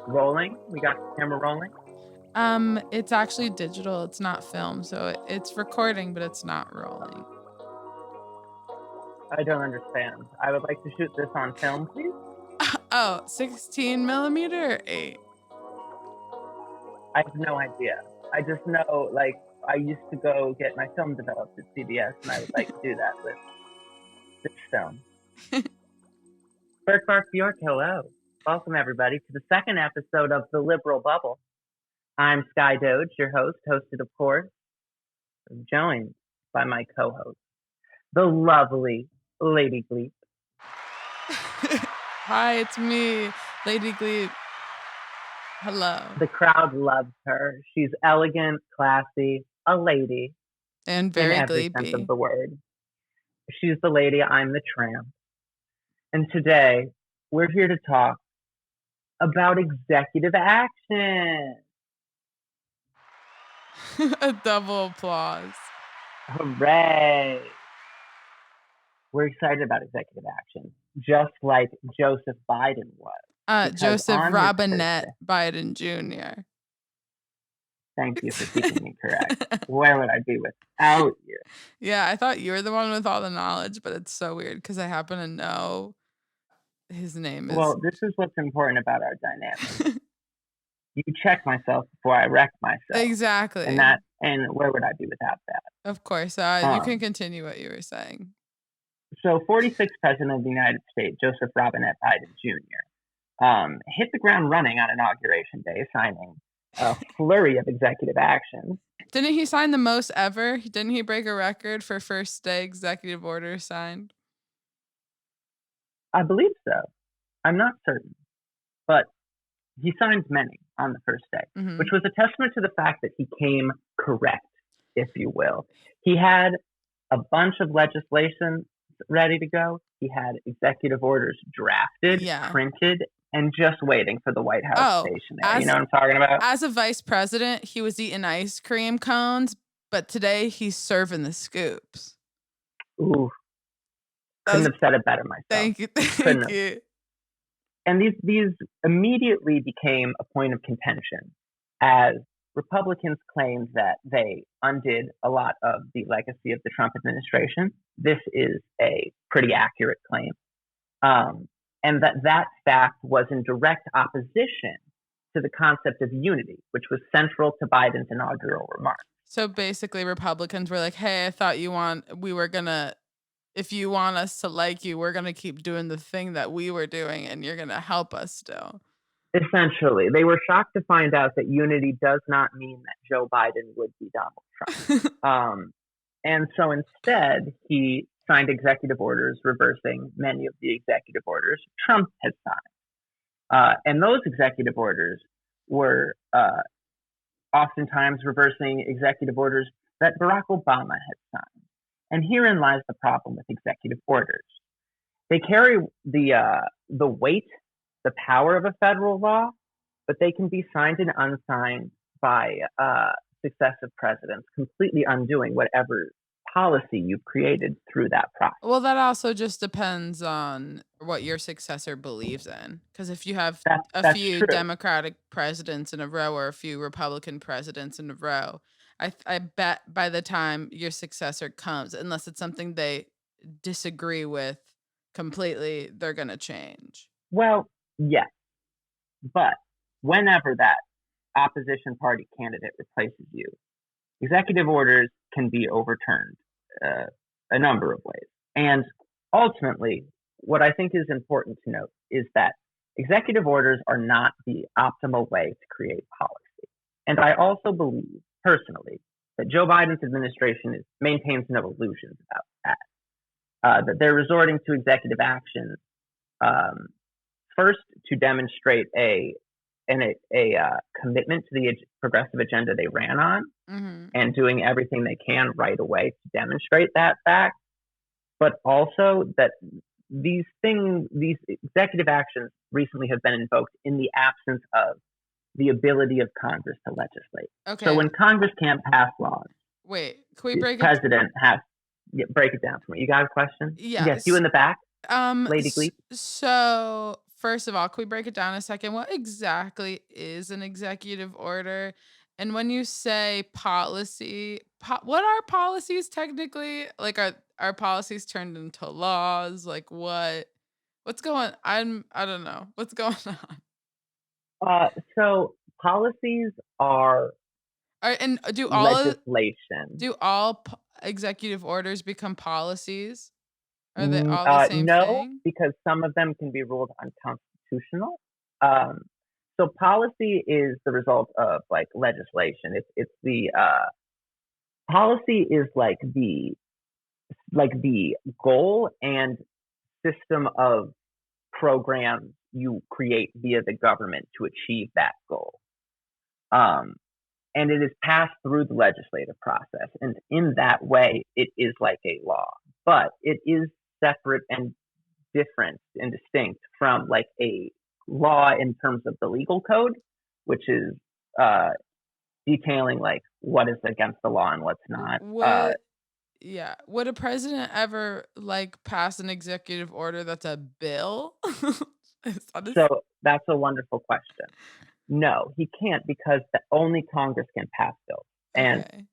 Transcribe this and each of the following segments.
Rolling? We got the camera rolling? It's actually digital. It's not film, so it's recording, but it's not rolling. I don't understand. I would like to shoot this on film, please. Oh, 16 millimeter or 8? I have no idea. I just know, I used to go get my film developed at CBS, and I would like to do that with this film. Bark Bjork, hello. Welcome, everybody, to the second episode of The Liberal Bubble. I'm Sky Doge, your host, hosted, of course, joined by my co-host, the lovely Lady Gleep. Hi, it's me, Lady Gleep. Hello. The crowd loves her. She's elegant, classy, a lady. And very in every gleepy. sense of the word. She's the lady, I'm the tramp. And today, we're here to talk about executive action. A double applause. Hooray! We're excited about executive action, just like Joseph Biden was. Joseph Robinette Biden Jr. Thank you for keeping me correct. Where would I be without you? Yeah, I thought you were the one with all the knowledge, but it's so weird because I happen to know his name is... Well, this is what's important about our dynamic. You check myself before I wreck myself. Exactly. And where would I be without that? Of course. You can continue what you were saying. So 46th President of the United States, Joseph Robinette Biden Jr., hit the ground running on Inauguration Day, signing a flurry of executive action. Didn't he sign the most ever? Didn't he break a record for first day executive orders signed? I believe so. I'm not certain. But he signed many on the first day, which was a testament to the fact that he came correct, if you will. He had a bunch of legislation ready to go. He had executive orders drafted, printed, and just waiting for the White House stationery. You know what I'm talking about? As a vice president, he was eating ice cream cones, but today he's serving the scoops. Ooh. Couldn't have said it better myself. Thank you. Thank you. And these immediately became a point of contention as Republicans claimed that they undid a lot of the legacy of the Trump administration. This is a pretty accurate claim. And that fact was in direct opposition to the concept of unity, which was central to Biden's inaugural remarks. So basically Republicans were like, hey, I thought if you want us to like you, we're going to keep doing the thing that we were doing and you're going to help us still. Essentially, they were shocked to find out that unity does not mean that Joe Biden would be Donald Trump. And so instead, he signed executive orders reversing many of the executive orders Trump had signed. And those executive orders were oftentimes reversing executive orders that Barack Obama had signed. And herein lies the problem with executive orders. They carry the weight, the power of a federal law, but they can be signed and unsigned by successive presidents, completely undoing whatever policy you've created through that process. Well, that also just depends on what your successor believes in. Because if you have a few true. Democratic presidents in a row or a few Republican presidents in a row, I bet by the time your successor comes, unless it's something they disagree with completely, they're going to change. Well, yes. But whenever that opposition party candidate replaces you, executive orders can be overturned a number of ways. And ultimately, what I think is important to note is that executive orders are not the optimal way to create policy. And I also believe, personally, that Joe Biden's administration maintains no illusions about that. That they're resorting to executive action first to demonstrate a commitment to the progressive agenda they ran on, and doing everything they can right away to demonstrate that fact, but also that these executive actions recently have been invoked in the absence of the ability of Congress to legislate. Okay. So when Congress can't pass laws, wait, can we break the president has break it down for me. You got a question? Yes. Yes, you in the back, Lady Gleep. So first of all, can we break it down a second? What exactly is an executive order? And when you say policy, what are policies technically? Like, are policies turned into laws? Like, what's going? I don't know what's going on. So policies are And legislation. do all executive orders become policies? Are they all the same No, thing? because some of them can be ruled unconstitutional. Um, so policy is the result of like legislation. It's the policy is like the goal and system of programs you create via the government to achieve that goal. Um, and it is passed through the legislative process. And in that way, it is like a law, but it is separate and different and distinct from like a law in terms of the legal code, which is uh, detailing like what is against the law and what's not. Would Yeah. Would a president ever like pass an executive order that's a bill? Is that So that's a wonderful question. No, he can't because only Congress can pass bills. And okay.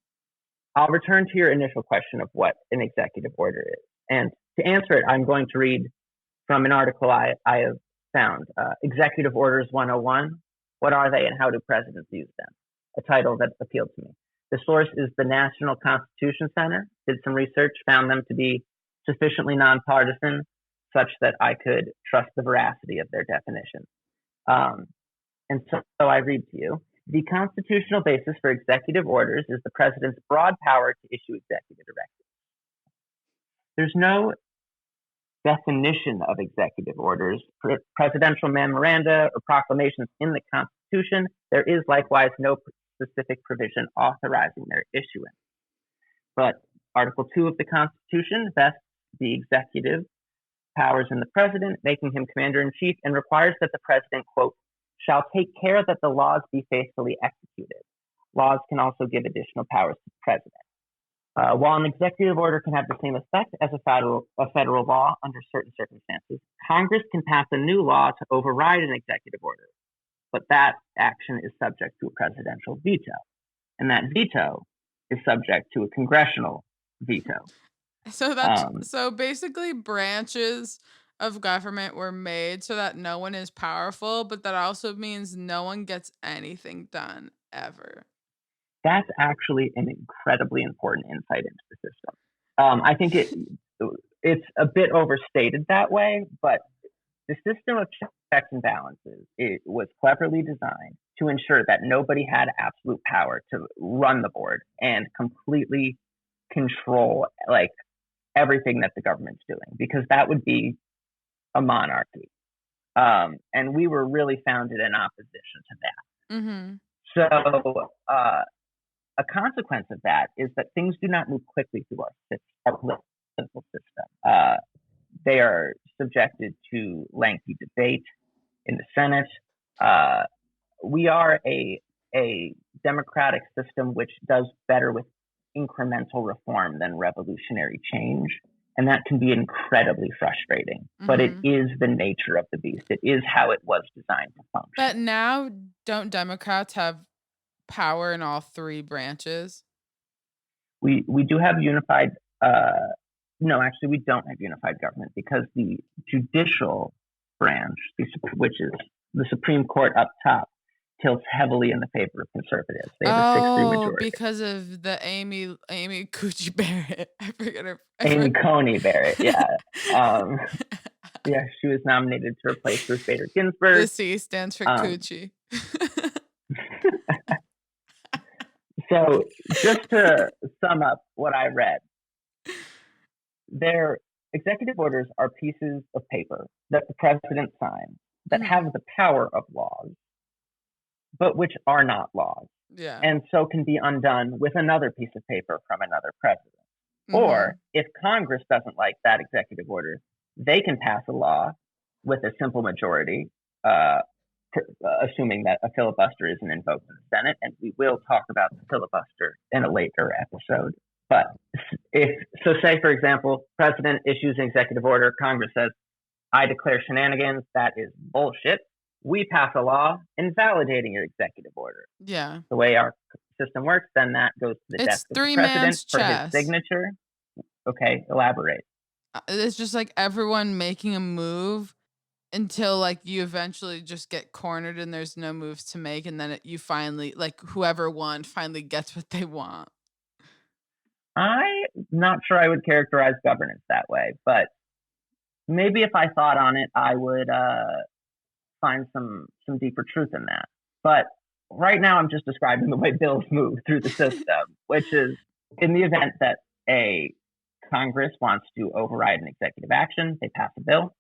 I'll return to your initial question of what an executive order is. And to answer it, I'm going to read from an article I have found, Executive Orders 101. What are they and how do presidents use them? A title that appealed to me. The source is the National Constitution Center. Did some research, found them to be sufficiently nonpartisan such that I could trust the veracity of their definition. Um, and so I read to you. The constitutional basis for executive orders is the president's broad power to issue executive directives. There's no definition of executive orders, presidential memoranda, or proclamations in the Constitution. There is likewise no specific provision authorizing their issuance. But Article 2 of the Constitution vests the executive powers in the president, making him commander-in-chief, and requires that the president, quote, shall take care that the laws be faithfully executed. Laws can also give additional powers to the president. While an executive order can have the same effect as a federal law under certain circumstances, Congress can pass a new law to override an executive order, but that action is subject to a presidential veto, and that veto is subject to a congressional veto. So basically branches of government were made so that no one is powerful, but that also means no one gets anything done ever. That's actually an incredibly important insight into the system. I think it's a bit overstated that way, but the system of checks and balances, it was cleverly designed to ensure that nobody had absolute power to run the board and completely control like everything that the government's doing, because that would be a monarchy. And we were really founded in opposition to that. Mm-hmm. So a consequence of that is that things do not move quickly through our political system. They are subjected to lengthy debate in the Senate. We are a democratic system which does better with incremental reform than revolutionary change. And that can be incredibly frustrating, but it is the nature of the beast. It is how it was designed to function. But now, don't Democrats have power in all three branches? We do have unified. No, actually, we don't have unified government because the judicial branch, which is the Supreme Court up top, tilts heavily in the favor of conservatives. They have a 6-3 majority. Because of the Amy Coochie Barrett. I forget her. Amy Coney Barrett, yeah. Yeah, she was nominated to replace Ruth Bader Ginsburg. The C stands for Coochie. So just to sum up what I read, their executive orders are pieces of paper that the president signs that have the power of laws, but which are not laws. Yeah. And so can be undone with another piece of paper from another president. Or if Congress doesn't like that executive order, they can pass a law with a simple majority, assuming that a filibuster isn't invoked in the Senate. And we will talk about the filibuster in a later episode. But say, for example, president issues an executive order, Congress says, I declare shenanigans. That is bullshit. We pass a law invalidating your executive order. Yeah. The way our system works, then that goes to the It's desk of the three president man's for his chess. signature. Okay, elaborate. It's just like everyone making a move until like you eventually just get cornered and there's no moves to make, and then you finally, like, whoever won finally gets what they want. I'm not sure I would characterize governance that way, but maybe if I thought on it, I would find some deeper truth in that. But right now, I'm just describing the way bills move through the system, which is in the event that a Congress wants to override an executive action, they pass a bill.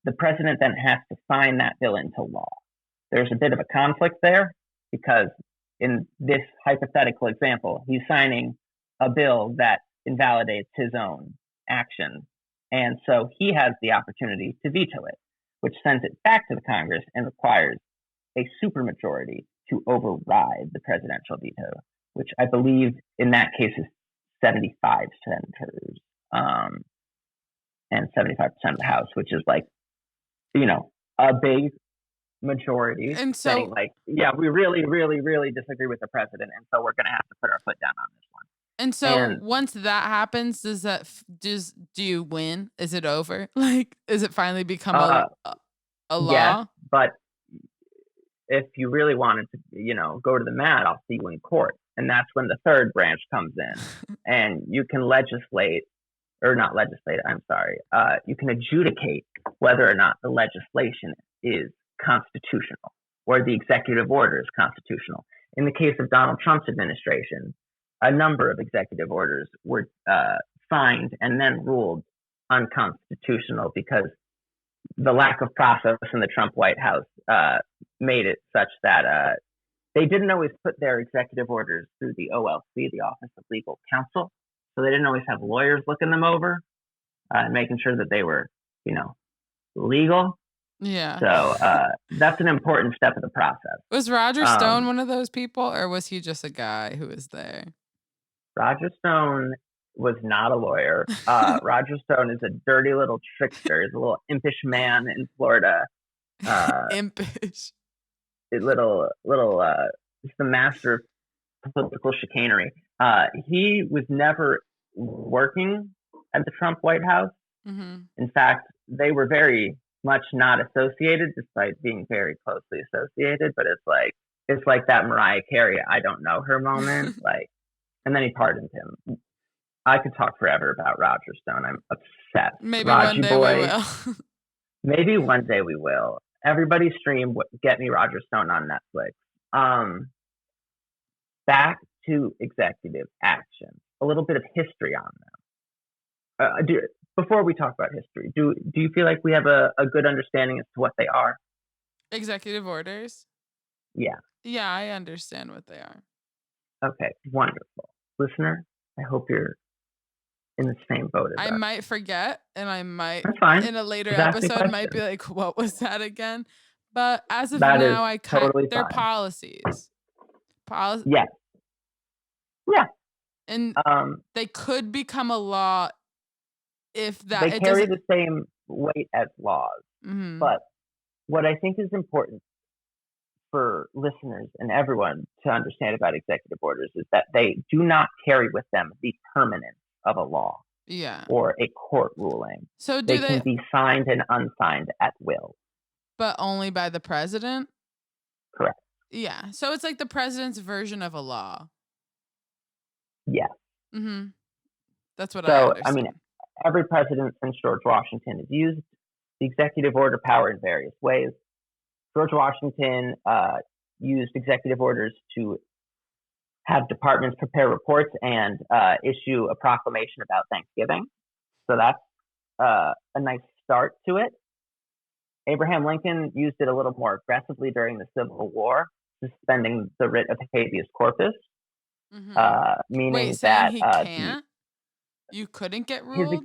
The president then has to sign that bill into law. There's a bit of a conflict there because in this hypothetical example, he's signing a bill that invalidates his own action. And so he has the opportunity to veto it, which sends it back to the Congress and requires a supermajority to override the presidential veto, which I believe in that case is 75 senators and 75% of the House, which is like, a big majority And saying so, like, yeah, we really, really, really disagree with the president, and so we're going to have to put our foot down on this one. And once that happens, do you win? Is it over? Like, is it finally become a yes, law? but if you really wanted to, go to the mat, I'll see you in court, and that's when the third branch comes in, and you can legislate. Or not legislate, I'm sorry. You can adjudicate whether or not the legislation is constitutional or the executive order is constitutional. In the case of Donald Trump's administration, a number of executive orders were signed and then ruled unconstitutional because the lack of process in the Trump White House made it such that they didn't always put their executive orders through the OLC, the Office of Legal Counsel. So they didn't always have lawyers looking them over and making sure that they were, legal. Yeah. So that's an important step of the process. Was Roger Stone one of those people, or was he just a guy who was there? Roger Stone was not a lawyer. Roger Stone is a dirty little trickster. He's a little impish man in Florida. Impish. He's the master of political chicanery. He was never working at the Trump White House. Mm-hmm. In fact, they were very much not associated, despite being very closely associated. But it's like that Mariah Carey "I don't know her" moment. And then he pardoned him. I could talk forever about Roger Stone. I'm obsessed. Maybe one day we will. Maybe one day we will. Everybody stream Get Me Roger Stone on Netflix. Back to executive action. A little bit of history on them. Before we talk about history, do you feel like we have a good understanding as to what they are? Executive orders? Yeah. Yeah, I understand what they are. Okay, wonderful. Listener, I hope you're in the same boat as us. I might forget, and I might, That's fine. in a later episode, might be like, what was that again? But as of now, I totally they're fine. Policies. Yes. Yeah. And they could become a law if that they carry the same weight as laws. Mm-hmm. But what I think is important for listeners and everyone to understand about executive orders is that they do not carry with them the permanence of a law. Yeah. Or a court ruling. So they can be signed and unsigned at will. But only by the president? Correct. Yeah. So it's like the president's version of a law. Yes. Mm-hmm. That's what I understand. I mean, every president since George Washington has used the executive order power in various ways. George Washington used executive orders to have departments prepare reports and issue a proclamation about Thanksgiving. So that's a nice start to it. Abraham Lincoln used it a little more aggressively during the Civil War, suspending the writ of habeas corpus, meaning that he can't. You couldn't get ruled.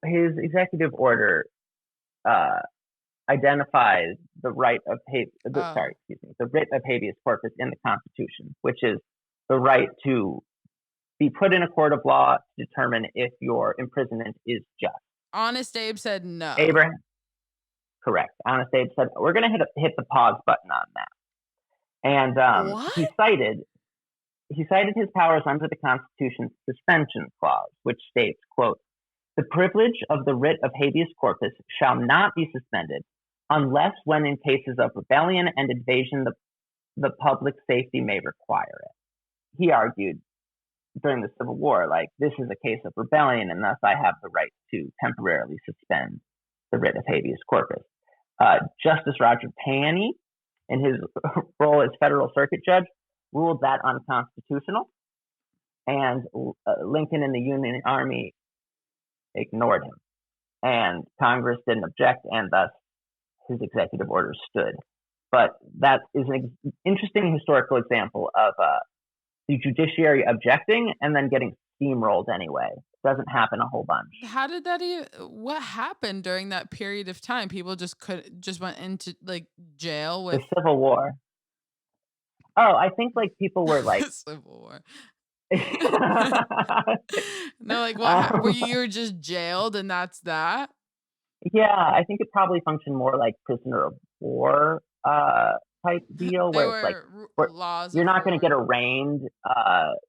His executive order identifies the right of the writ of habeas corpus in the Constitution, which is the right to be put in a court of law to determine if your imprisonment is just. Honest Abe said no. Abraham, correct. Honest Abe said, we're going to hit the pause button on that. And What? he cited his powers under the Constitution's suspension clause, which states, quote, the privilege of the writ of habeas corpus shall not be suspended unless when in cases of rebellion and invasion the public safety may require it. He argued during the Civil War, like, this is a case of rebellion, and thus I have the right to temporarily suspend the writ of habeas corpus. Justice Roger Taney, in his role as federal circuit judge, ruled that unconstitutional, and Lincoln and the Union Army ignored him. And Congress didn't object, and thus his executive order stood. But that is an interesting historical example of the judiciary objecting and then getting steamrolled anyway. It doesn't happen a whole bunch. How did that even? What happened during that period of time? People just went into like jail The with Civil War. Oh, I think like people were like, Civil War. No, like what? Were you were just jailed and that's that? yeah, I think it probably functioned more like prisoner of war type deal, There where it's like were where laws you're of not going to get war. arraigned,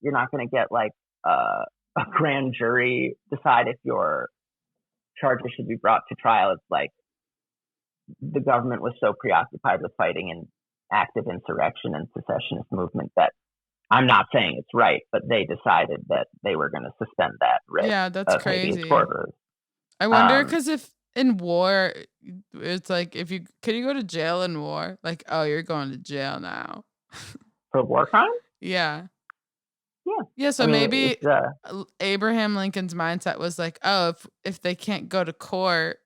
you're not going to get like a grand jury decide if your charges should be brought to trial. It's like the government was so preoccupied with fighting an active insurrection and secessionist movement that I'm not saying it's right, but they decided that they were going to suspend that writ Yeah, that's of habeas crazy. corpus. I wonder because if in war, it's like if you could you go to jail in war? Like, oh, you're going to jail now. For war crimes? Yeah. Yeah. Yeah, so I mean, maybe it's Abraham Lincoln's mindset was like, oh, if they can't go to court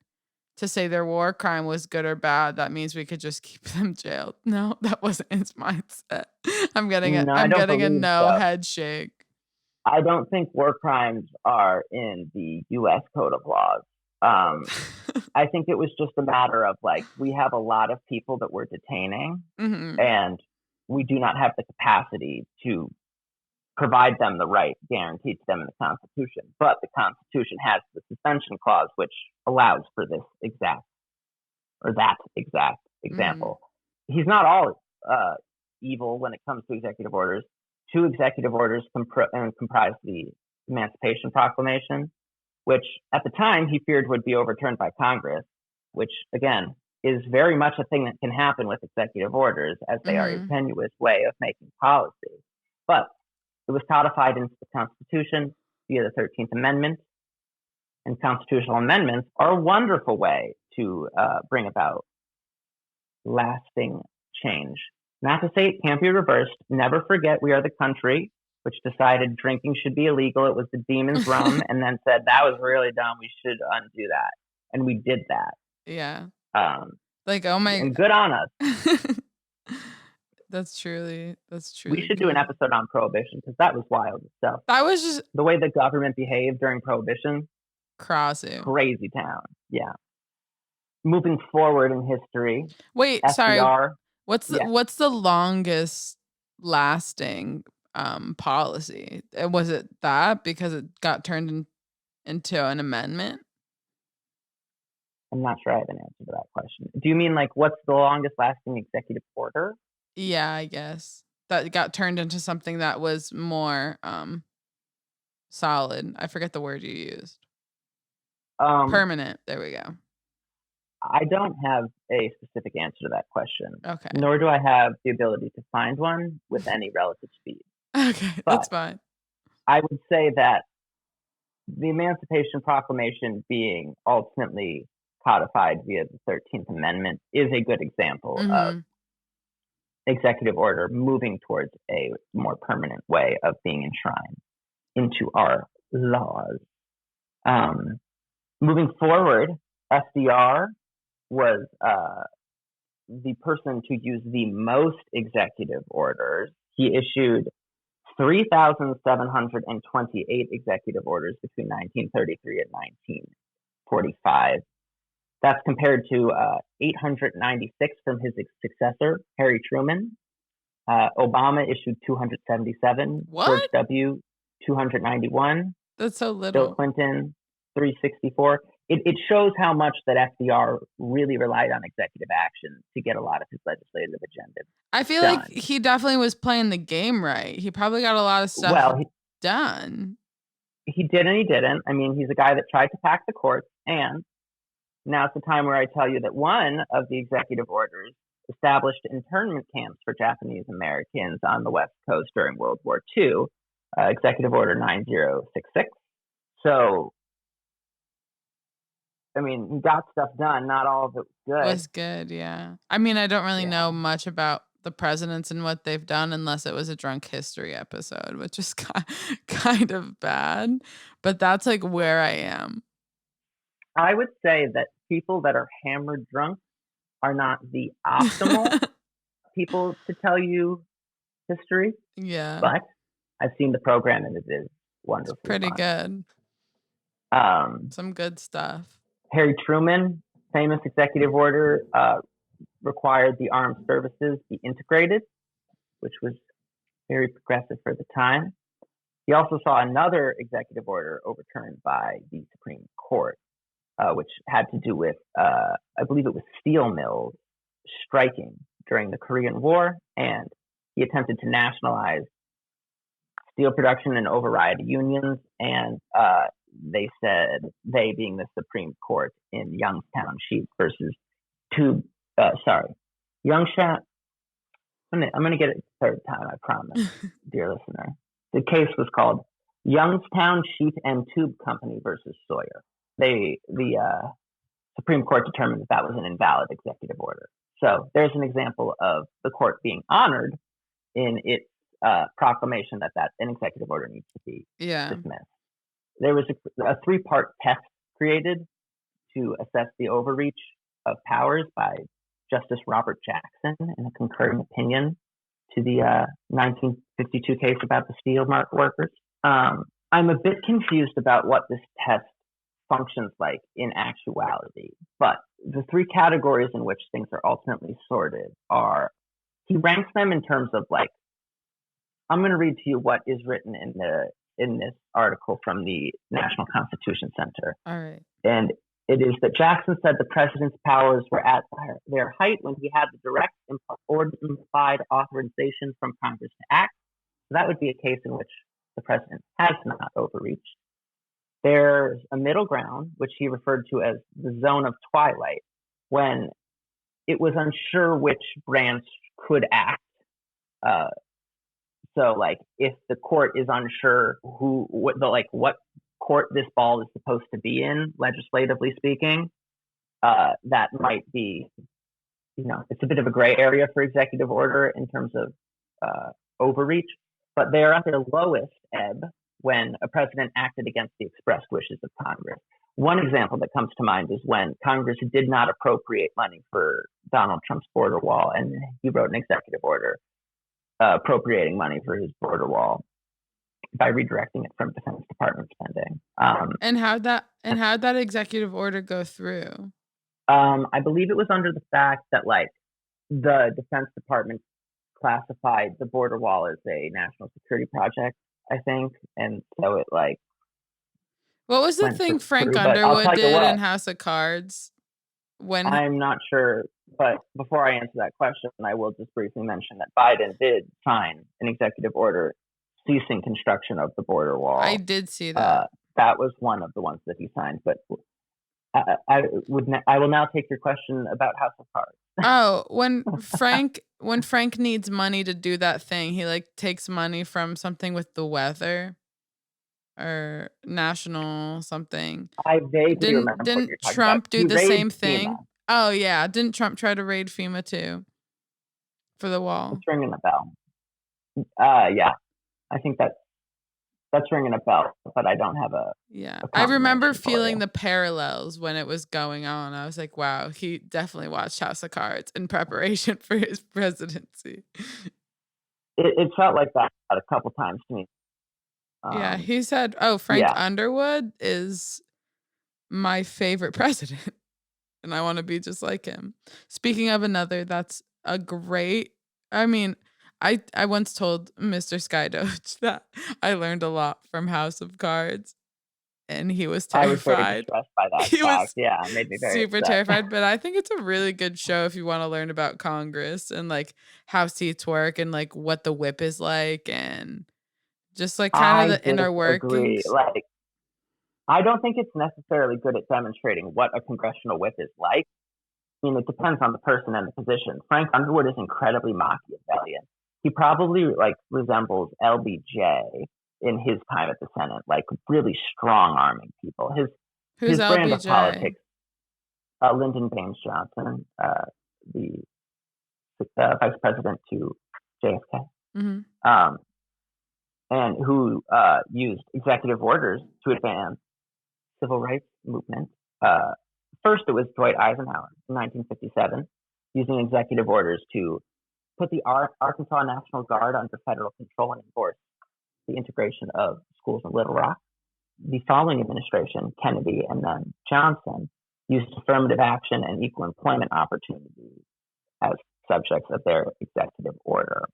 to say their war crime was good or bad, that means we could just keep them jailed. No, that wasn't his mindset. no, I I'm don't getting a believe no so. head shake. I don't think war crimes are in the U.S. Code of Laws. I think it was just a matter of like, we have a lot of people that we're detaining, Hmm. and we do not have the capacity to provide them the right guaranteed to them in the Constitution. But the Constitution has the suspension clause, which allows for this exact or that exact Hmm. example. He's not all evil when it comes to executive orders. Two executive orders comprise the Emancipation Proclamation, which at the time he feared would be overturned by Congress, which again is very much a thing that can happen with executive orders as they are a Hmm. tenuous way of making policy. But it was codified into the Constitution via the 13th Amendment, and constitutional amendments are a wonderful way to bring about lasting change. Not to say it can't be reversed. Never forget we are the country which decided drinking should be illegal. It was the demon's rum, and then said that was really dumb. We should undo that, and we did that. Yeah. Um, Like, oh my. and good on us. That's truly We should do an good. episode on prohibition because that was wild stuff. That was just The way the government behaved during prohibition, crazy. crazy town. Yeah. Moving forward in history, Wait, sorry. FDR. Yeah. What's the longest lasting policy? Was it that because it got turned into an amendment? I'm not sure I have an answer to that question. Do you mean like what's the longest lasting executive order? Yeah, I guess. That got turned into something that was more solid. I forget the word you used. Um, Permanent. There we go. I don't have a specific answer to that question, Okay. nor do I have the ability to find one with any relative speed. Okay, But that's fine. I would say that the Emancipation Proclamation being ultimately codified via the 13th Amendment is a good example of Mhm. executive order moving towards a more permanent way of being enshrined into our laws. Moving forward, FDR was the person to use the most executive orders. He issued 3,728 executive orders between 1933 and 1945. That's compared to 896 from his successor, Harry Truman. Obama issued 277, George What? W. 291, That's so Bill little. Clinton 364. it shows how much that FDR really relied on executive action to get a lot of his legislative agenda I feel like done. he definitely was playing the game right. He probably got a lot of stuff Well, done. he did and he didn't. I mean, he's a guy that tried to pack the courts, and now's the time where I tell you that one of the executive orders established internment camps for Japanese Americans on the West Coast during World War II, Executive Order 9066. So, I mean, he got stuff done. Not all of it Was was good, yeah. I mean, I don't really good. know much about the presidents and what they've done unless it was a drunk history episode, which is kind of bad. But that's like where I am. I would say that people that are hammered drunk are not the optimal people to tell you history, Yeah, but I've seen the program and it is it's wonderfully pretty fun. good. Um, Some good stuff. Harry Truman, famous executive order, required the armed services be integrated, which was very progressive for the time. He also saw another executive order overturned by the Supreme Court, which had to do with, I believe it was steel mills striking during the Korean War, and he attempted to nationalize steel production and override unions, and they said, they being the Supreme Court in Youngstown Sheets versus Youngstown. I'm going to get it the third time, I promise, dear listener. The case was called Youngstown Sheet and Tube Company versus Sawyer. The Supreme Court determined that was an invalid executive order. So there's an example of the court being honored in its proclamation that an executive order needs to be dismissed. There was a 3-part test created to assess the overreach of powers by Justice Robert Jackson in a concurring opinion to the 1952 case about the steel workers. I'm a bit confused about what this test functions like in actuality, but the 3 categories in which things are ultimately sorted are, he ranks them in terms of like, I'm going to read to you what is written in this article from the National Constitution Center. All right. And it is that Jackson said the president's powers were at their height when he had the direct or implied authorization from Congress to act. So that would be a case in which the president has not overreached. There's a middle ground, which he referred to as the zone of twilight, when it was unsure which branch could act. So, like, if the court is unsure what court this ball is supposed to be in, legislatively speaking, that might be, it's a bit of a gray area for executive order in terms of overreach. But they're at their lowest ebb when a president acted against the expressed wishes of Congress. One example that comes to mind is when Congress did not appropriate money for Donald Trump's border wall, and he wrote an executive order appropriating money for his border wall by redirecting it from Defense Department spending. And how'd that executive order go through? I believe it was under the fact that like the Defense Department classified the border wall as a national security project, I think, and so it like. What was the thing Frank Underwood did in House of Cards? I'm not sure, but before I answer that question, I will just briefly mention that Biden did sign an executive order ceasing construction of the border wall. I did see that. That was one of the ones that he signed, but I will now take your question about House of Cards. Oh, when Frank needs money to do that thing, he like takes money from something with the weather or national something. I vaguely remember. Didn't Trump do the same thing? Oh yeah, didn't Trump try to raid FEMA too for the wall? It's ringing a bell. Yeah, I think that's ringing a bell, but I don't have a. Yeah, I remember feeling the parallels when it was going on. I was like, wow, he definitely watched House of Cards in preparation for his presidency. It felt like that a couple times to me. Yeah, he said, "Oh, Frank Underwood is my favorite president, and I want to be just like him." Speaking of another, that's a great. I mean, I once told Mr. Skydoge that I learned a lot from House of Cards, and he was I was very terrified. distressed by that He fact. was Yeah, it made me very super upset. terrified, but I think it's a really good show if you wanna learn about Congress and, like, how seats work and, like, what the whip is like and just, like, kinda I the inner disagree. workings. Like, I don't think it's necessarily good at demonstrating what a congressional whip is like. I mean, it depends on the person and the position. Frank Underwood is incredibly Machiavellian. He probably like resembles LBJ in his time at the Senate, like really strong arming people. Who's His brand of LBJ? politics, Lyndon Baines Johnson, the vice president to JFK, Mhm. um, and who used executive orders to advance civil rights movement. Uh, First, it was Dwight Eisenhower in 1957, using executive orders to put the Arkansas National Guard under federal control and enforce the integration of schools in Little Rock. The following administration, Kennedy and then Johnson, used affirmative action and equal employment opportunities as subjects of their executive order.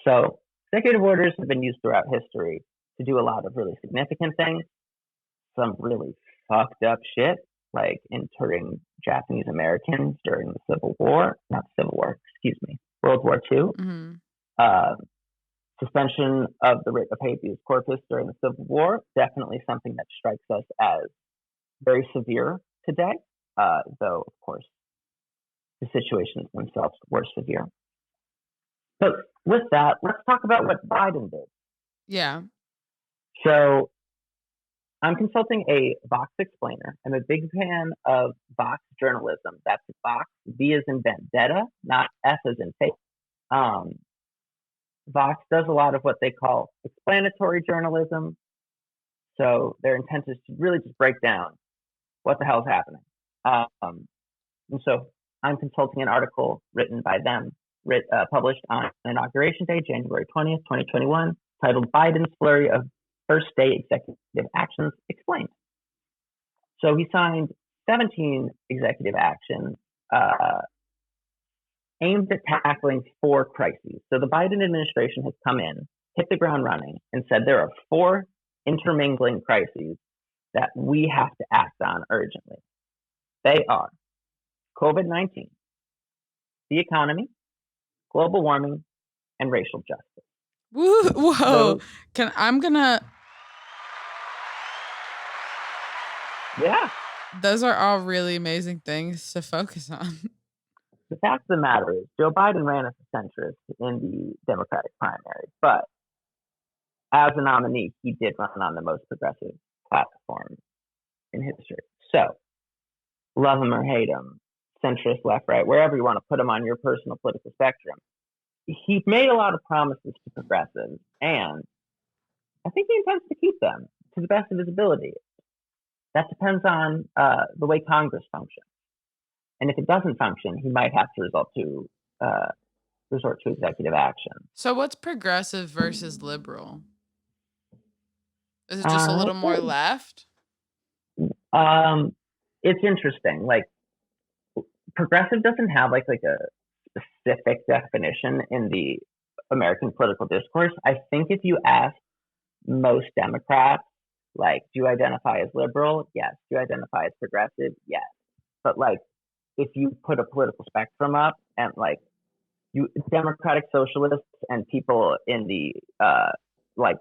So, executive orders have been used throughout history to do a lot of really significant things, some really fucked up shit, like interring Japanese Americans during the Civil War, not Civil War, excuse me, World War II, Mhm. uh, suspension of the writ of habeas corpus during the Civil War, definitely something that strikes us as very severe today, though, of course, the situations themselves were severe. But with that, let's talk about what Biden did. Yeah. So I'm consulting a Vox explainer. I'm a big fan of Vox journalism. That's Vox, V as in vendetta, not F as in fake. Um, Vox does a lot of what they call explanatory journalism. So their intent is to really just break down what the hell is happening. And so I'm consulting an article written by them, published on Inauguration Day, January 20th, 2021, titled Biden's Flurry of First Day Executive Actions Explained. So he signed 17 executive actions aimed at tackling 4 crises. So the Biden administration has come in, hit the ground running, and said there are 4 intermingling crises that we have to act on urgently. They are COVID-19, the economy, global warming, and racial justice. Whoa. Those, I'm gonna yeah. Those are all really amazing things to focus on. The fact of the matter is, Joe Biden ran as a centrist in the Democratic primary, but as a nominee, he did run on the most progressive platform in history. So, love him or hate him, centrist, left, right, wherever you want to put him on your personal political spectrum, he made a lot of promises to progressives, and I think he intends to keep them to the best of his ability. That depends on the way Congress functions. And if it doesn't function, he might have to resort to executive action. So what's progressive versus liberal? Is it just a little more left? It's interesting. Like progressive doesn't have like a specific definition in the American political discourse. I think if you ask most Democrats, like, do you identify as liberal? Yes. Do you identify as progressive? Yes. But like, if you put a political spectrum up and like you democratic socialists and people in the like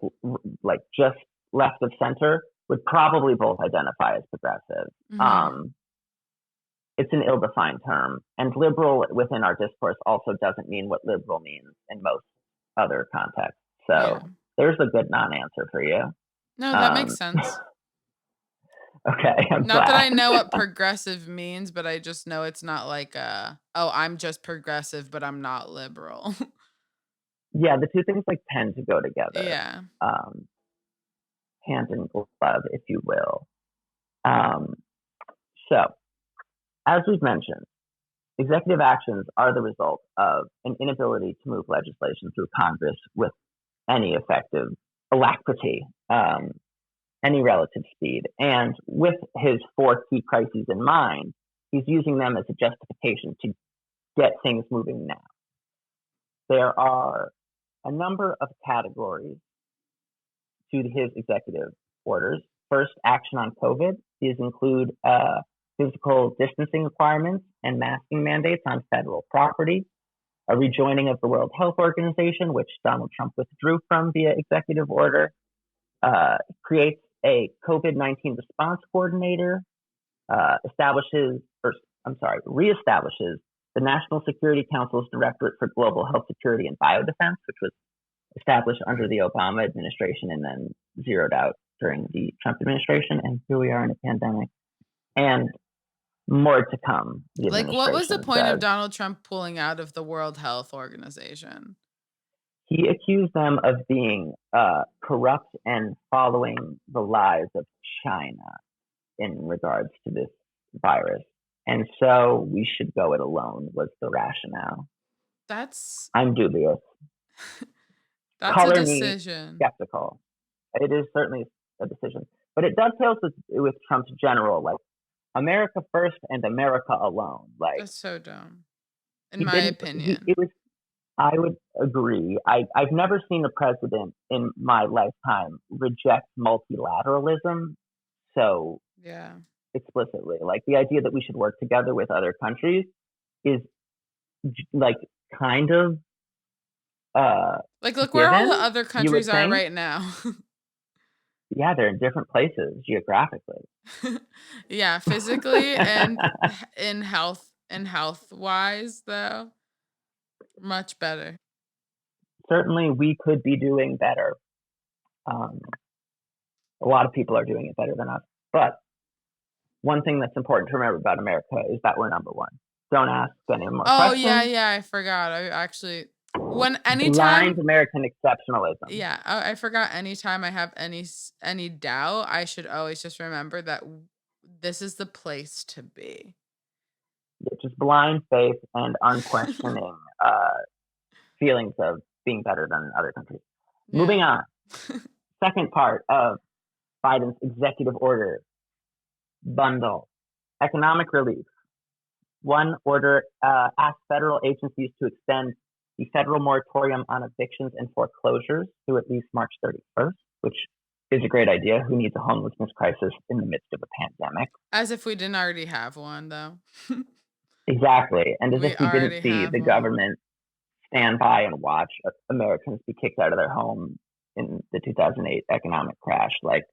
just left of center would probably both identify as progressive. Mhm. It's an ill-defined term, and liberal within our discourse also doesn't mean what liberal means in most other contexts. Yeah. So there's a good non-answer for you. No, that makes Um, sense. okay, I'm Not that glad. I know what progressive means, but I just know it's not like oh, I'm just progressive, but I'm not liberal. Yeah, the two things like tend to go together, Yeah. um, hand in glove, if you will. Um, so, as we've mentioned, executive actions are the result of an inability to move legislation through Congress with any effective alacrity, any relative speed. And with his 4 key crises in mind, he's using them as a justification to get things moving now. There are a number of categories to his executive orders. first action on COVID. These include physical distancing requirements and masking mandates on federal property, a rejoining of the World Health Organization, which Donald Trump withdrew from via executive order, creates a COVID-19 response coordinator, reestablishes the National Security Council's Directorate for Global Health Security and Biodefense, which was established under the Obama administration and then zeroed out during the Trump administration. And here we are in a pandemic. And more to come. Like, what was the point of Donald Trump pulling out of the World Health Organization? He accused them of being corrupt and following the lies of China in regards to this virus. And so we should go it alone was the rationale. I'm dubious. That's Color a decision. Me skeptical. It is certainly a decision. But it dovetails with Trump's general, like, America first and America alone. Like, that's so dumb, in my opinion. I would agree. I've never seen a president in my lifetime reject multilateralism so explicitly. Like, the idea that we should work together with other countries is like kind of like, look where all the other countries are right now. Yeah, they're in different places geographically. Yeah, physically and in health wise, though, much better. Certainly, we could be doing better. A lot of people are doing it better than us. But one thing that's important to remember about America is that we're number one. Don't ask any more questions. Oh, yeah, I forgot. I actually... blind American exceptionalism. Yeah, I forgot. Anytime I have any doubt, I should always just remember that this is the place to be. Just blind faith and unquestioning feelings of being better than other countries. Yeah. Moving on. Second part of Biden's executive order bundle: economic relief. One order asks federal agencies to extend the federal moratorium on evictions and foreclosures through at least March 31st, which is a great idea. Who needs a homelessness crisis in the midst of a pandemic? As if we didn't already have one, though. Exactly. And as if we didn't see the government stand by and watch Americans be kicked out of their home in the 2008 economic crash. Like,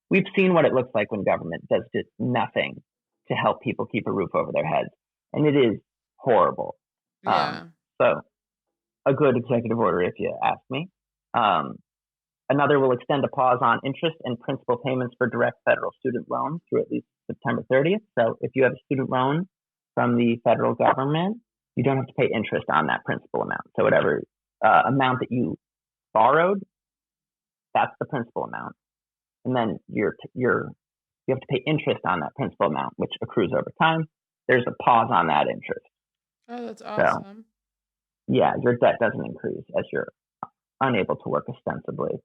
we've seen what it looks like when government does just nothing to help people keep a roof over their heads. And it is horrible. Yeah. So a good executive order, if you ask me. Another will extend a pause on interest and principal payments for direct federal student loans through at least September 30th. So if you have a student loan from the federal government, you don't have to pay interest on that principal amount. So whatever amount that you borrowed, that's the principal amount. And then you have to pay interest on that principal amount, which accrues over time. There's a pause on that interest. Oh, that's awesome. So, yeah, your debt doesn't increase as you're unable to work ostensibly.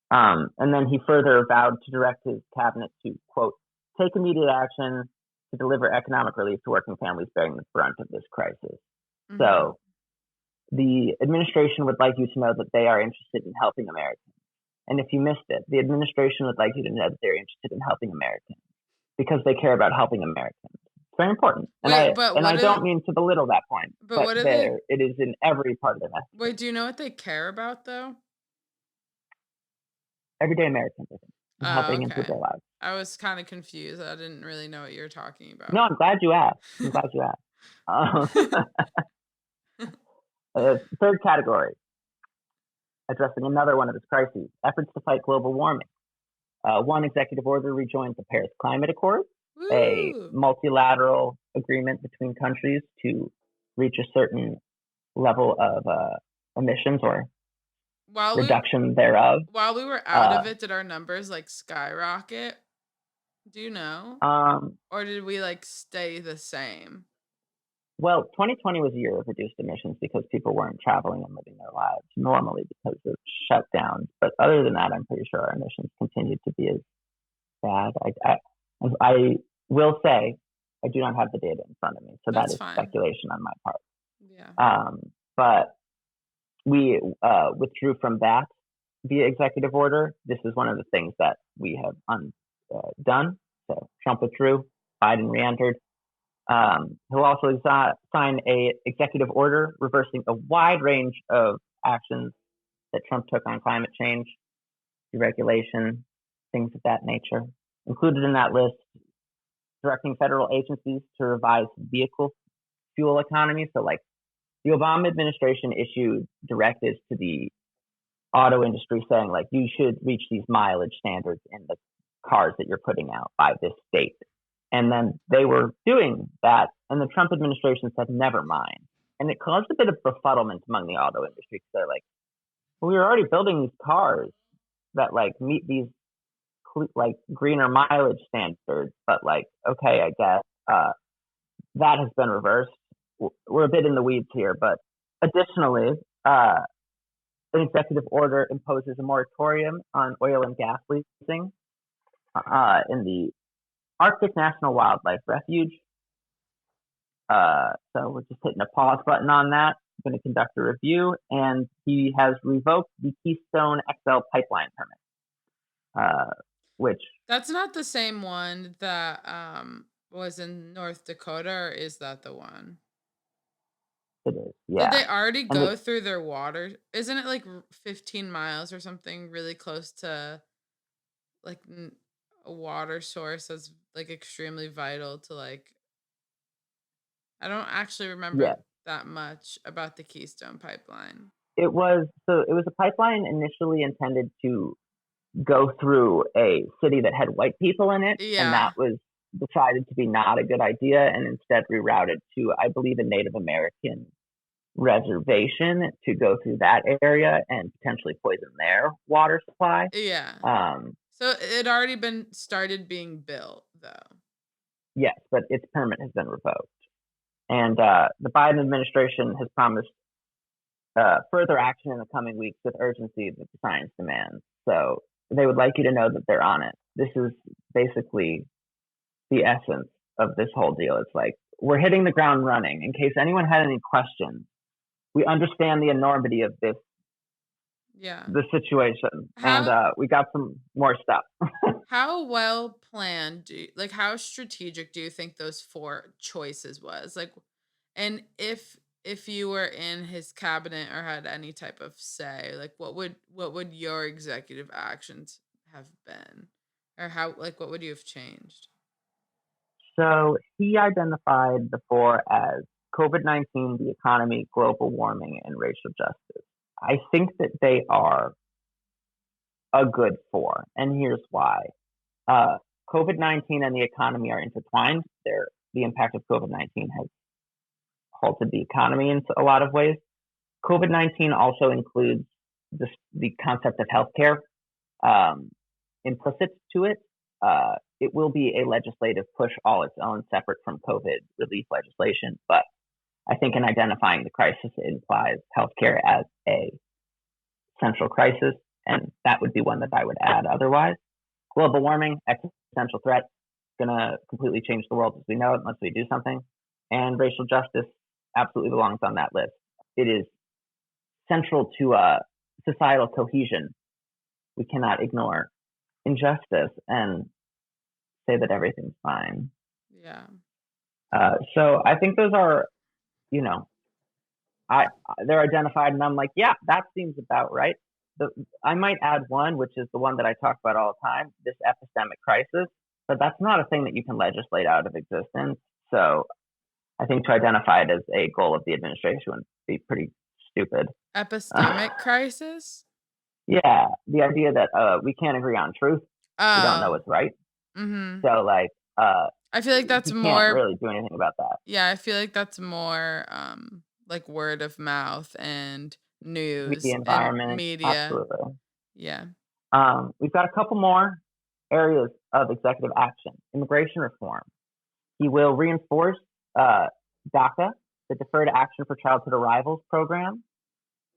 And then he further vowed to direct his cabinet to, quote, take immediate action to deliver economic relief to working families bearing the brunt of this crisis. Mm-hmm. So the administration would like you to know that they are interested in helping Americans. And if you missed it, the administration would like you to know that they're interested in helping Americans because they care about helping Americans. It's very important. And I don't mean to belittle that point. But what it is in every part of their message. Wait, do you know what they care about, though? Everyday Americans, I think. Helping improve their lives. I was kind of confused. I didn't really know what you were talking about. No, I'm glad you asked. Third category, addressing another one of its crises, efforts to fight global warming. One executive order rejoins the Paris Climate Accord, a multilateral agreement between countries to reach a certain level of emissions or reduction thereof. While we were out of it, did our numbers like skyrocket? Do you know? Or did we like stay the same? Well, 2020 was a year of reduced emissions because people weren't traveling and living their lives normally because of shutdowns. But other than that, I'm pretty sure our emissions continued to be as bad. I will say I do not have the data in front of me, so that is speculation on my part. Yeah. But we withdrew from that via executive order. This is one of the things that we have done. So Trump withdrew, Biden re-entered. He'll also sign a executive order reversing a wide range of actions that Trump took on climate change, deregulation, things of that nature. Included in that list, directing federal agencies to revise vehicle fuel economy. So, like, the Obama administration issued directives to the auto industry saying, like, you should reach these mileage standards in the cars that you're putting out by this date. And then they were doing that, and the Trump administration said, never mind. And it caused a bit of befuddlement among the auto industry because they're like, well, we were already building these cars that like meet these like greener mileage standards, but like, okay, I guess that has been reversed. We're a bit in the weeds here, but additionally, an executive order imposes a moratorium on oil and gas leasing in the Arctic National Wildlife Refuge. So we're just hitting a pause button on that. I'm going to conduct a review, and he has revoked the Keystone XL pipeline permit, which That's not the same one that was in North Dakota, or is that the one? it is. Did Yeah, they already and go through their water? Isn't it like 15 miles or something, really close to like a water source that's like extremely vital to like, I don't actually remember yeah, that much about the Keystone Pipeline. it was. So it was a pipeline initially intended to go through a city that had white people in it, and that Yeah. was decided to be not a good idea, and instead rerouted to, I believe, a Native American reservation to go through that area and potentially poison their water supply. Yeah. Um, So it already been started being built though. yes, but its permit has been revoked. And the Biden administration has promised further action in the coming weeks with urgency that the science demands. So they would like you to know that they're on it. This is basically the essence of this whole deal. It's like, we're hitting the ground running. In case anyone had any questions, we understand the enormity of Yeah. the situation, and How we got some more stuff. how well planned like how strategic do you think those four choices was? Like, and if you were in his cabinet or had any type of say, like what would your executive actions have been? Or how, like, what would you have changed? So he identified the four as COVID-19, the economy, global warming, and racial justice. I think that they are a good four, and here's why. Uh, COVID-19 and the economy are intertwined. The impact of COVID-19 has halted the economy in a lot of ways. COVID-19 also includes the concept of healthcare implicit to it. It will be a legislative push all its own, separate from COVID relief legislation. But I think in identifying the crisis, it implies healthcare as a central crisis, and that would be one that I would add otherwise. Global warming, existential threat, going to completely change the world as we know it unless we do something. And racial justice absolutely belongs on that list. It is central to societal cohesion. We cannot ignore injustice and say that everything's fine. Yeah. So I think those are, you know, they're identified, and I'm like, yeah, that seems about right. I might add one, which is the one that I talk about all the time, this epistemic crisis, but that's not a thing that you can legislate out of existence. So I think to identify it as a goal of the administration would be pretty stupid. Epistemic crisis? Yeah, the idea that we can't agree on truth, we don't know Oh. what's right. Mhm. So like, I feel like that's he can't more, really do anything about that. yeah, I feel like that's more like word of mouth and news Media and environment, media. absolutely. Yeah. We've got a couple more areas of executive action. Immigration reform. He will reinforce DACA, the Deferred Action for Childhood Arrivals program,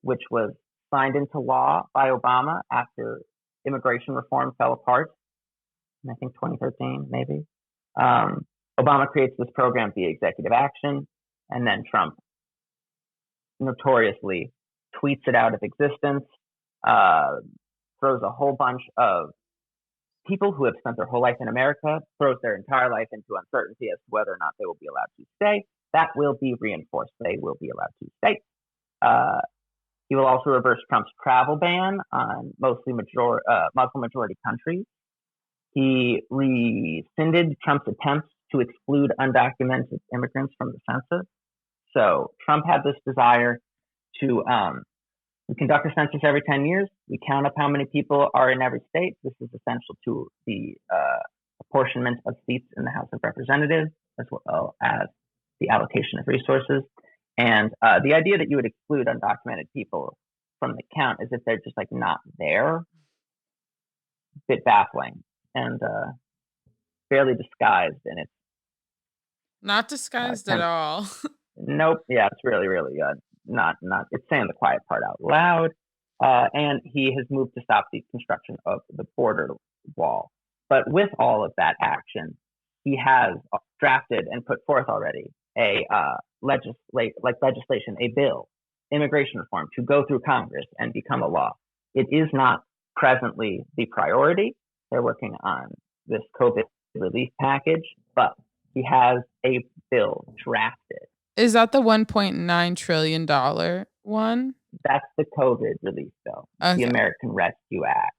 which was signed into law by Obama after immigration reform fell apart in, I think, 2013, maybe. Obama creates this program via executive action, and then Trump notoriously tweets it out of existence. throws a whole bunch of people who have spent their whole life in America, throws their entire life into uncertainty as to whether or not they will be allowed to stay. That will be reinforced. They will be allowed to stay. He will also reverse Trump's travel ban on mostly Muslim majority countries. He rescinded Trump's attempts to exclude undocumented immigrants from the census. So Trump had this desire to we conduct a census every 10 years. We count up how many people are in every state. This is essential to the apportionment of seats in the House of Representatives, as well as the allocation of resources. And the idea that you would exclude undocumented people from the count as if they're just like not there, a bit baffling and fairly disguised in its. Not disguised at all. Nope. Yeah, it's really, really not. It's saying the quiet part out loud. And he has moved to stop the construction of the border wall. But with all of that action, he has drafted and put forth already a legislation, a bill, immigration reform, to go through Congress and become a law. It is not presently the priority. They're working on this COVID relief package, but he has a bill drafted. Is that the $1.9 trillion one? That's the COVID relief bill, the American Rescue Act.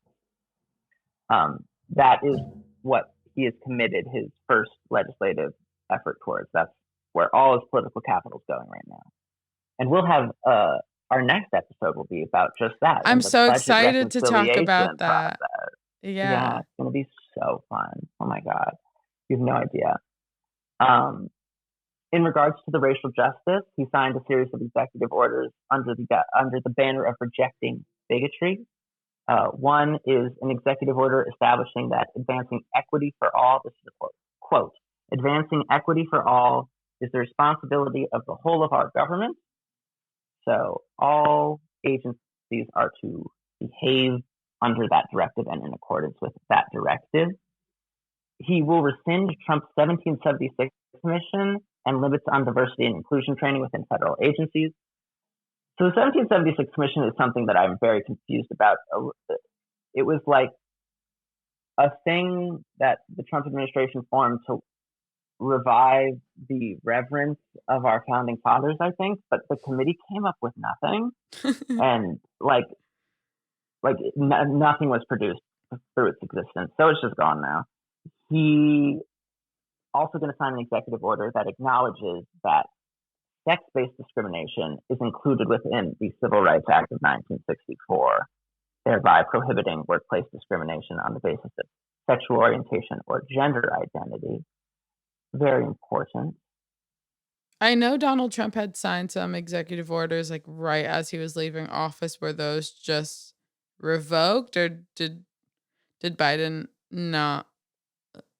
That is what he has committed his first legislative effort towards. That's where all his political capital is going right now. And we'll have our next episode will be about just that. I'm so excited to talk about that. Yeah, it's going to be so fun. Oh my God. You have no idea. In regards to the racial justice, he signed a series of executive orders under the banner of rejecting bigotry. One is an executive order establishing that advancing equity for all, this is a quote, advancing equity for all is the responsibility of the whole of our government. So all agencies are to behave under that directive and in accordance with that directive. He will rescind Trump's 1776 commission and limits on diversity and inclusion training within federal agencies. So the 1776 commission is something that I'm very confused about. It was like a thing that the Trump administration formed to revive the reverence of our founding fathers, I think, but the committee came up with nothing. And nothing was produced through its existence. So it's just gone now. He also going to sign an executive order that acknowledges that sex-based discrimination is included within the Civil Rights Act of 1964, thereby prohibiting workplace discrimination on the basis of sexual orientation or gender identity. Very important. I know Donald Trump had signed some executive orders like right as he was leaving office. Were those just revoked, or did Biden not?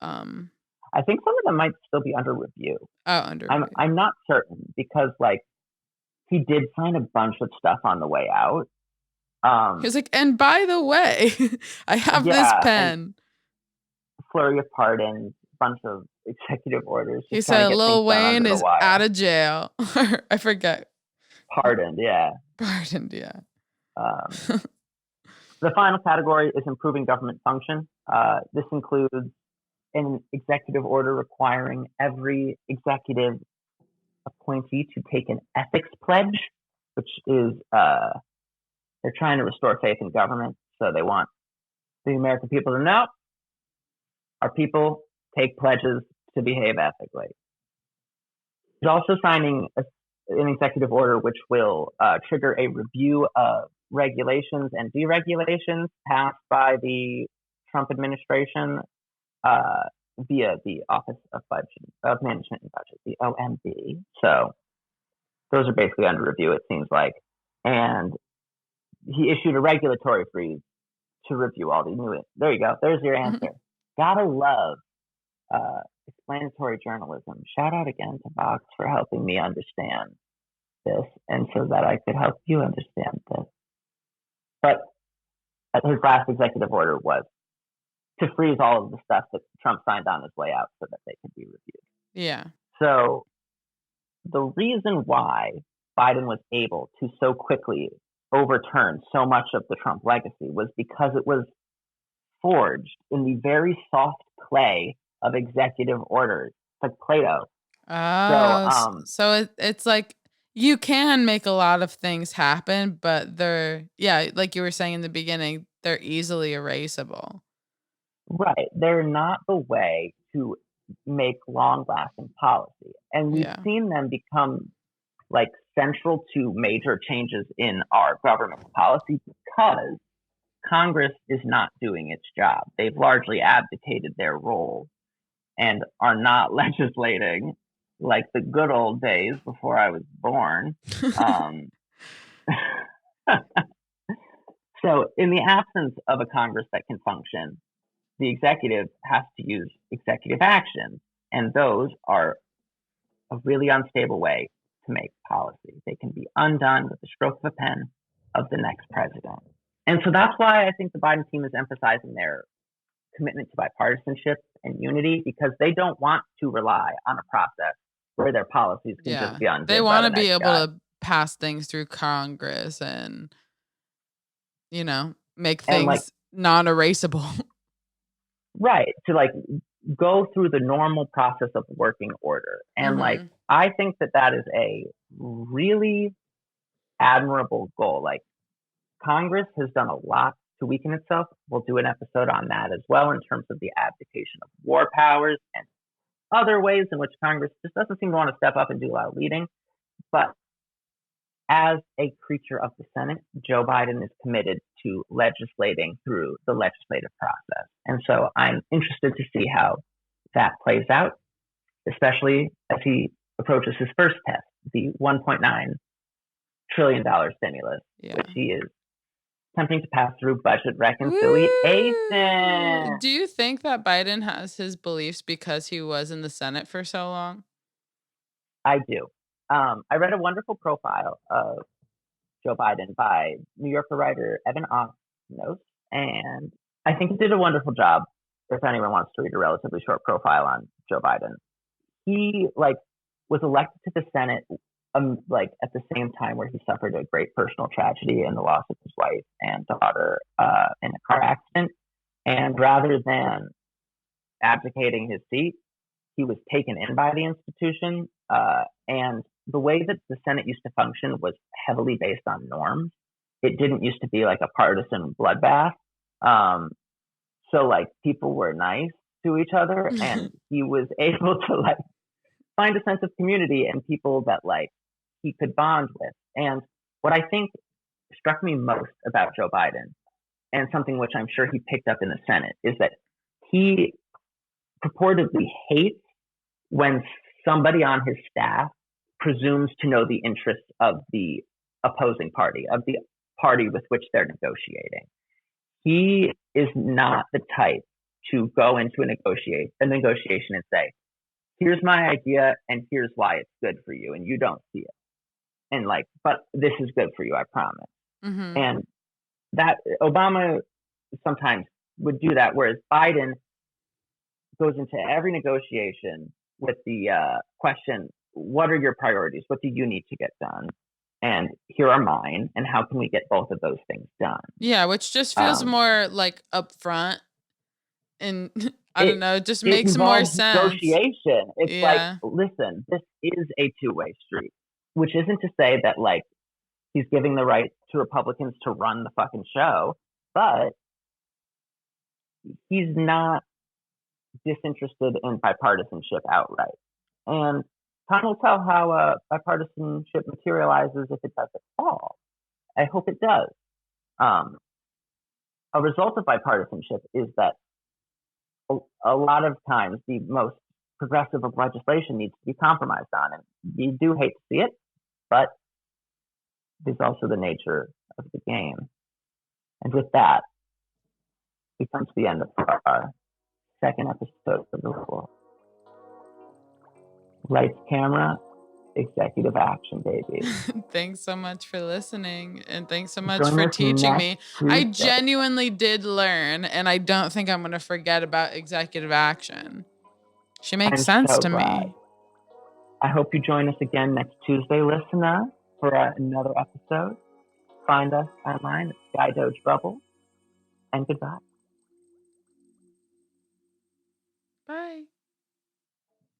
I think some of them might still be under review. Oh, under review. I'm not certain because he did sign a bunch of stuff on the way out. He was like, and by the way, I have this pen. Flurry of pardons, bunch of executive orders. He said Lil Wayne is out of jail. I forget. Pardoned, yeah. Pardoned, yeah. The final category is improving government function. This includes an executive order requiring every executive appointee to take an ethics pledge, which is they're trying to restore faith in government. So they want the American people to know our people take pledges to behave ethically. He's also signing an executive order which will trigger a review of regulations and deregulations passed by the Trump administration via the Office of Management and Budget, the OMB. So those are basically under review, it seems like. And he issued a regulatory freeze to review all the new. There you go. There's your answer. Gotta love explanatory journalism. Shout out again to Vox for helping me understand this, and so that I could help you understand this. But his last executive order was to freeze all of the stuff that Trump signed on his way out so that they could be reviewed. Yeah. So the reason why Biden was able to so quickly overturned so much of the Trump legacy was because it was forged in the very soft clay of executive orders. It's like Plato. So, Oh, so it's like you can make a lot of things happen, but yeah, like you were saying in the beginning, they're easily erasable. right, they're not the way to make long-lasting policy. And we've Yeah. seen them become like central to major changes in our government policy because Congress is not doing its job. They've largely abdicated their role and are not legislating like the good old days before I was born. Um, so, in the absence of a Congress that can function, the executive has to use executive action, and those are a really unstable way to make policy. They can be undone with the stroke of a pen of the next president. And so that's why I think the Biden team is emphasizing their commitment to bipartisanship and unity because they don't want to rely on a process where their policies can just Yeah. be They undid by want the to be next able guy. to pass things through Congress and, make And like, things non-erasable. right, to like go through the normal process of working order. And like, Mhm. I think that that is a really admirable goal. Like, Congress has done a lot to weaken itself. We'll do an episode on that as well in terms of the abdication of war powers and other ways in which Congress just doesn't seem to want to step up and do a lot of leading. But as a creature of the Senate, Joe Biden is committed to legislating through the legislative process. And so I'm interested to see how that plays out, especially as he approaches his first test, the $1.9 trillion stimulus, Yeah. which he is attempting to pass through budget Woo! reconciliation. Do you think that Biden has his beliefs because he was in the Senate for so long? I do. I read a wonderful profile of Joe Biden by New Yorker writer Evan Osnos, and I think he did a wonderful job. If anyone wants to read a relatively short profile on Joe Biden, he was elected to the Senate at the same time where he suffered a great personal tragedy in the loss of his wife and daughter in a car accident. And rather than abdicating his seat, he was taken in by the institution. And the way that the Senate used to function was heavily based on norms. It didn't used to be like a partisan bloodbath. So like people were nice to each other, and he was able to like find a sense of community and people that like he could bond with. And what I think struck me most about Joe Biden, and something which I'm sure he picked up in the Senate, is that he purportedly hates when somebody on his staff presumes to know the interests of the opposing party, of the party with which they're negotiating. He is not the type to go into a negotiation and say, here's my idea and here's why it's good for you, and you don't see it. And like, but this is good for you, I promise. Mhm. And that Obama sometimes would do that, whereas Biden goes into every negotiation with the question, what are your priorities? What do you need to get done? And here are mine. And how can we get both of those things done? Yeah, which just feels Um, more like upfront and I don't it know, it just it makes more involves sense. negotiation. It's like, Yeah. listen, this is a two-way street, which isn't to say that like he's giving the right to Republicans to run the fucking show, but he's not disinterested in bipartisanship outright. And time will tell how bipartisanship materializes if it does at all. I hope it does. Um, a result of bipartisanship is that a lot of times the most progressive of legislation needs to be compromised on. And you do hate to see it, but it's also the nature of the game. And with that, we come to the end of our second episode of the Rule. Lights, camera, executive action, baby. Thanks so much for listening and thanks so much Join for us teaching next me. I Tuesday. genuinely did learn and I don't think I'm going to forget about executive action. She makes I'm sense so to glad. me. I hope you join us again next Tuesday, listener, for another episode. find us online at Sky Doge Bubble. And goodbye. Bye.